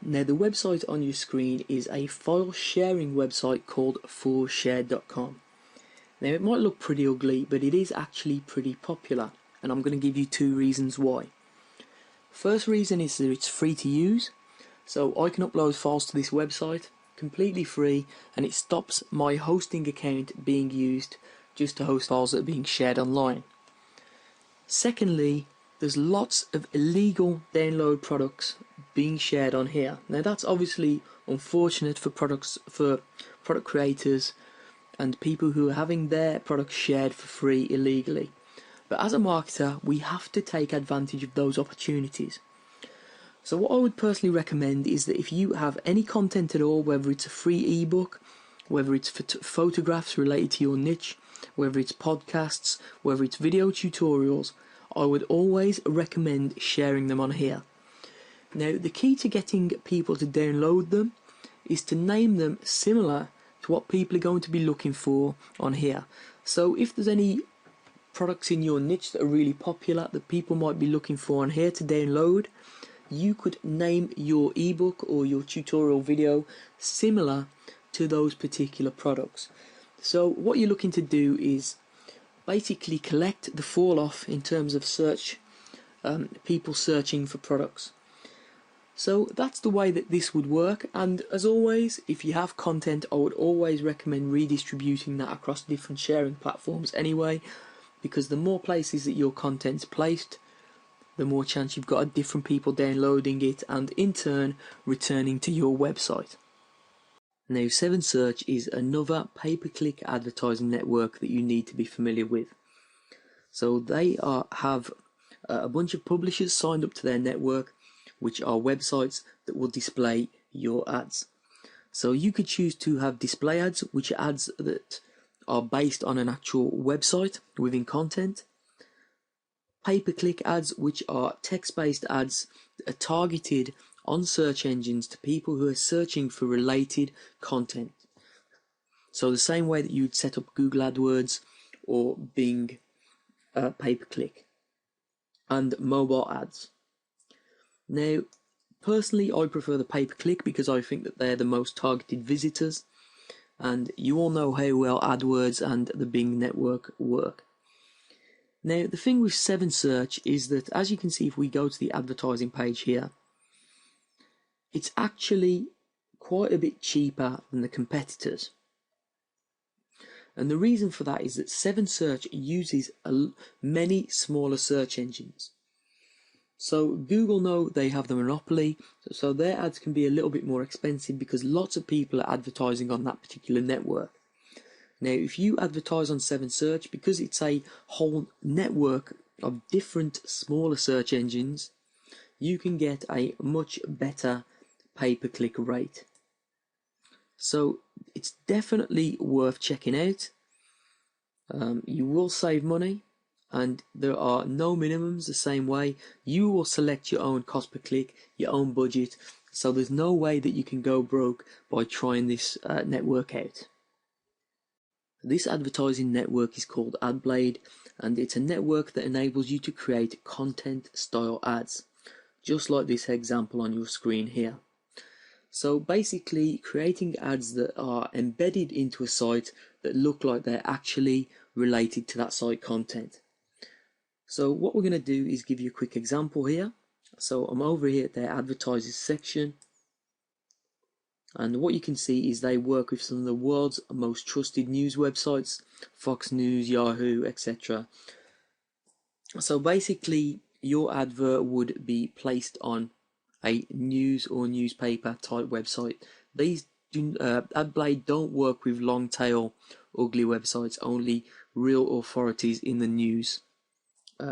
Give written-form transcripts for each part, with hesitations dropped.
Now the website on your screen is a file sharing website called forshare.com. Now it might look pretty ugly, but it is actually pretty popular, and I'm going to give you two reasons why. First reason is that it's free to use, so I can upload files to this website completely free, and it stops my hosting account being used just to host files that are being shared online. Secondly, there's lots of illegal download products being shared on here. Now that's obviously unfortunate for product creators and people who are having their products shared for free illegally. But as a marketer, we have to take advantage of those opportunities. So what I would personally recommend is that if you have any content at all, whether it's a free ebook, whether it's photographs related to your niche, whether it's podcasts, whether it's video tutorials, I would always recommend sharing them on here. Now, the key to getting people to download them is to name them similar to what people are going to be looking for on here. So if there's any products in your niche that are really popular that people might be looking for on here to download, you could name your ebook or your tutorial video similar to those particular products. So what you're looking to do is basically collect the fall off in terms of search, people searching for products. So that's the way that this would work, and as always, if you have content, I would always recommend redistributing that across different sharing platforms anyway, because the more places that your content's placed, the more chance you've got of different people downloading it and in turn returning to your website. Now 7Search is another pay-per-click advertising network that you need to be familiar with. So they have a bunch of publishers signed up to their network, which are websites that will display your ads. So you could choose to have display ads, which are ads that are based on an actual website within content. Pay-per-click ads, which are text-based ads that are targeted on search engines to people who are searching for related content. So the same way that you'd set up Google AdWords or Bing pay-per-click. And mobile ads. Now, personally, I prefer the pay-per-click because I think that they're the most targeted visitors, and you all know how well AdWords and the Bing network work. Now, the thing with 7Search is that, as you can see, if we go to the advertising page here, it's actually quite a bit cheaper than the competitors. And the reason for that is that 7Search uses many smaller search engines. So Google know they have the monopoly, so their ads can be a little bit more expensive because lots of people are advertising on that particular network. Now, if you advertise on 7Search, because it's a whole network of different smaller search engines, you can get a much better pay-per-click rate. So it's definitely worth checking out. You will save money, and there are no minimums the same way. You will select your own cost per click, your own budget, so there's no way that you can go broke by trying this network out. This advertising network is called AdBlade, and it's a network that enables you to create content style ads, just like this example on your screen here. So basically creating ads that are embedded into a site that look like they're actually related to that site content. So what we're going to do is give you a quick example here. So I'm over here at their advertisers section, and what you can see is they work with some of the world's most trusted news websites, Fox News, Yahoo, etc. So basically your advert would be placed on a news or newspaper type website. These AdBlade don't work with long tail ugly websites, only real authorities in the news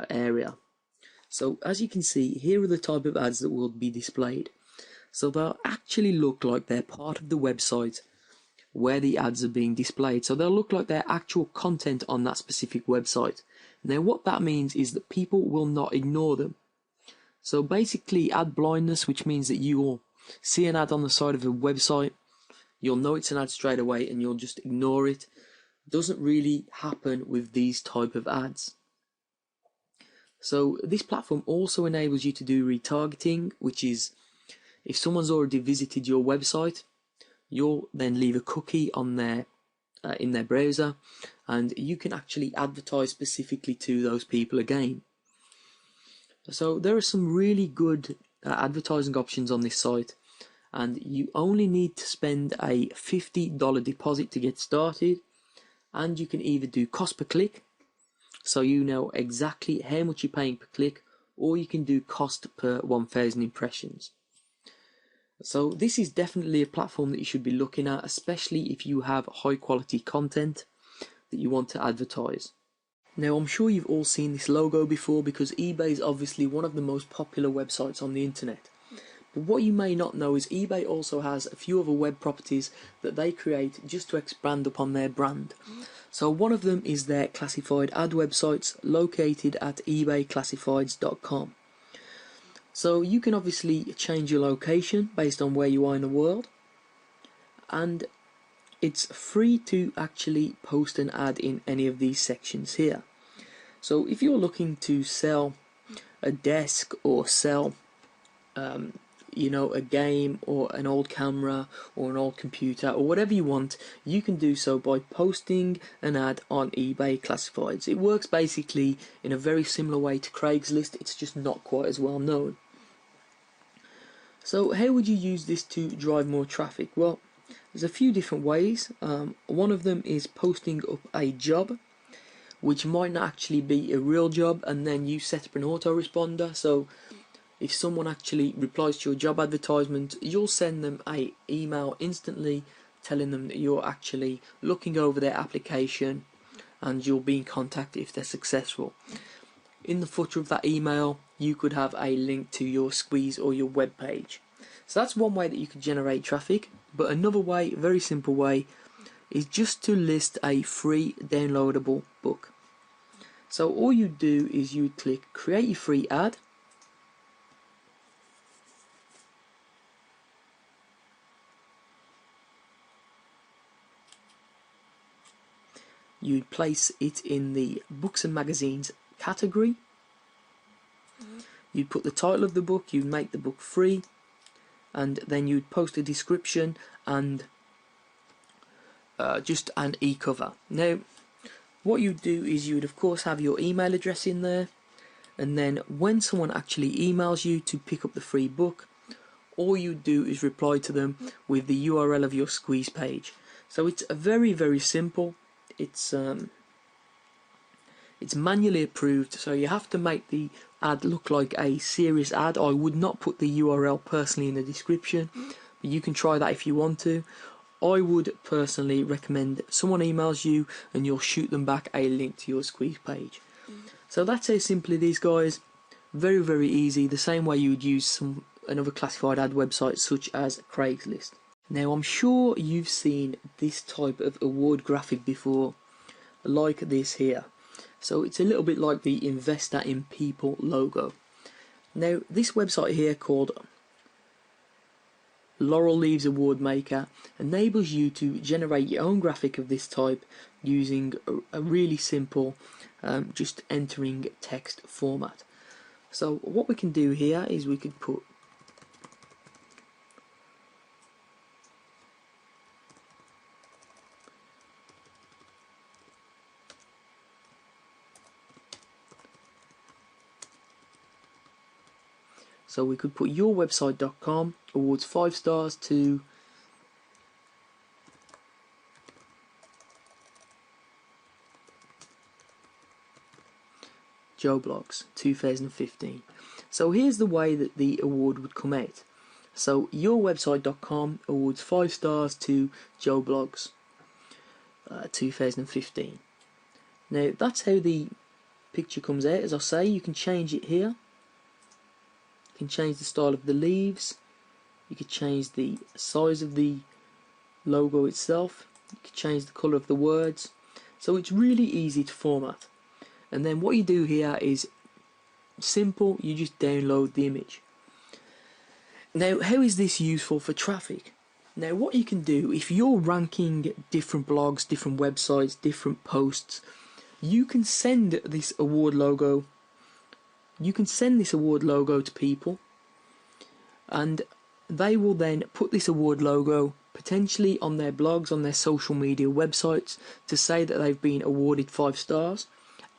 area. So as you can see, here are the type of ads that will be displayed. So they'll actually look like they're part of the website where the ads are being displayed. So they'll look like they're actual content on that specific website. Now what that means is that people will not ignore them. So basically ad blindness, which means that you will see an ad on the side of a website, you'll know it's an ad straight away and you'll just ignore it, doesn't really happen with these type of ads. So this platform also enables you to do retargeting, which is if someone's already visited your website, you'll then leave a cookie on their in their browser, and you can actually advertise specifically to those people again. So there are some really good advertising options on this site, and you only need to spend a $50 deposit to get started, and you can either do cost per click, so you know exactly how much you're paying per click, or you can do cost per 1,000 impressions. So this is definitely a platform that you should be looking at, especially if you have high quality content that you want to advertise. Now, I'm sure you've all seen this logo before, because eBay is obviously one of the most popular websites on the internet. But what you may not know is eBay also has a few other web properties that they create just to expand upon their brand. So one of them is their classified ad websites located at ebayclassifieds.com. So you can obviously change your location based on where you are in the world, and it's free to actually post an ad in any of these sections here. So if you're looking to sell a desk, or sell a game or an old camera or an old computer or whatever you want, you can do so by posting an ad on eBay Classifieds. It works basically in a very similar way to Craigslist, it's just not quite as well known. So how would you use this to drive more traffic? Well, there's a few different ways. One of them is posting up a job, which might not actually be a real job, and then you set up an autoresponder. So if someone actually replies to your job advertisement, you'll send them an email instantly telling them that you're actually looking over their application, and you'll be in contact if they're successful. In the footer of that email, you could have a link to your squeeze or your web page. So that's one way that you could generate traffic. But another way, a very simple way, is just to list a free downloadable book. So all you do is you click create your free ad, you'd place it in the books and magazines category. You'd put the title of the book, you'd make the book free, and then you'd post a description and just an e-cover. Now, what you'd do is you'd of course have your email address in there, and then when someone actually emails you to pick up the free book, all you do is reply to them with the URL of your squeeze page. So it's very, very simple. It's manually approved, so you have to make the ad look like a serious ad. I would not put the URL personally in the description, but you can try that if you want to. I would personally recommend someone emails you and you'll shoot them back a link to your squeeze page. So that's how simple it is, guys. Very, very easy, the same way you would use another classified ad website such as Craigslist. Now, I'm sure you've seen this type of award graphic before, like this here. So it's a little bit like the Investor in People logo. Now, this website here called Laurel Leaves Award Maker enables you to generate your own graphic of this type using a really simple just entering text format. So what we can do here is we could put yourwebsite.com awards 5 stars to Joe Blogs 2015. So here's the way that the award would come out. So yourwebsite.com awards 5 stars to Joe Blogs 2015. Now that's how the picture comes out. As I say, you can change it here. You can change the style of the leaves, you could change the size of the logo itself, you could change the colour of the words. So it's really easy to format. And then what you do here is simple, you just download the image. Now, how is this useful for traffic? Now, what you can do, if you're ranking different blogs, different websites, different posts, you can send this award logo to people, and they will then put this award logo potentially on their blogs, on their social media websites, to say that they've been awarded 5 stars.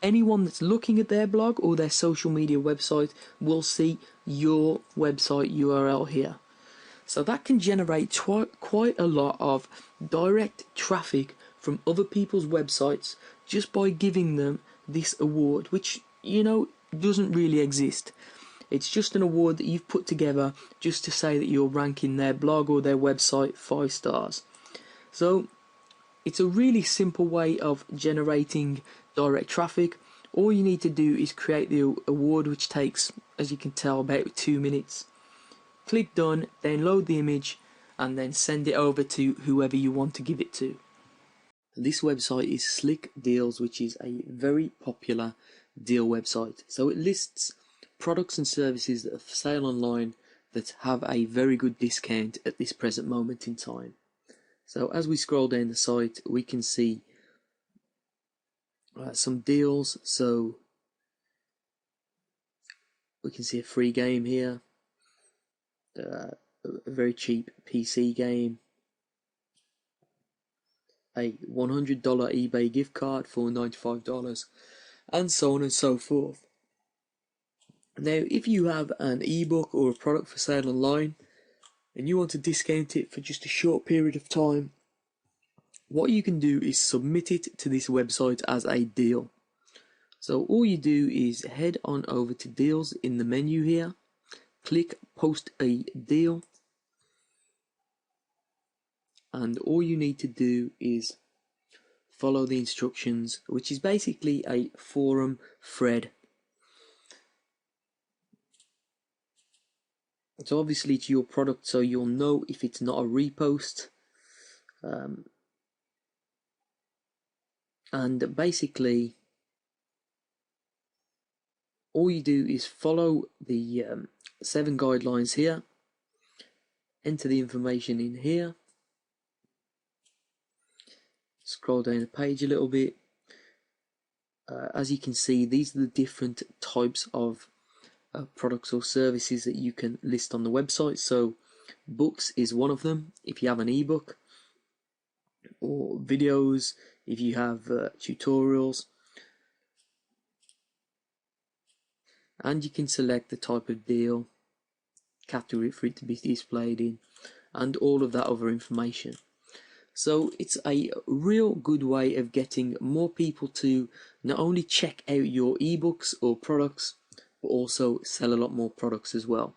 Anyone that's looking at their blog or their social media website will see your website URL here. So that can generate quite a lot of direct traffic from other people's websites just by giving them this award, which, you know, doesn't really exist. It's just an award that you've put together just to say that you're ranking their blog or their website 5 stars. So it's a really simple way of generating direct traffic. All you need to do is create the award, which takes, as you can tell, about 2 minutes. Click done, then load the image, and then send it over to whoever you want to give it to. This website is Slick Deals, which is a very popular deal website. So it lists products and services that are for sale online that have a very good discount at this present moment in time. So as we scroll down the site, we can see some deals. So we can see a free game here, a very cheap PC game, a $100 eBay gift card for $95, and so on and so forth. Now, if you have an ebook or a product for sale online and you want to discount it for just a short period of time, what you can do is submit it to this website as a deal. So all you do is head on over to deals in the menu here, click post a deal, and all you need to do is follow the instructions, which is basically a forum thread. So obviously it's your product, so you'll know if it's not a repost. And basically all you do is follow the 7 guidelines here, enter the information in here, scroll down the page a little bit. As you can see, these are the different types of products or services that you can list on the website. So books is one of them if you have an ebook, or videos if you have tutorials, and you can select the type of deal, category for it to be displayed in, and all of that other information. So it's a real good way of getting more people to not only check out your ebooks or products, but also sell a lot more products as well.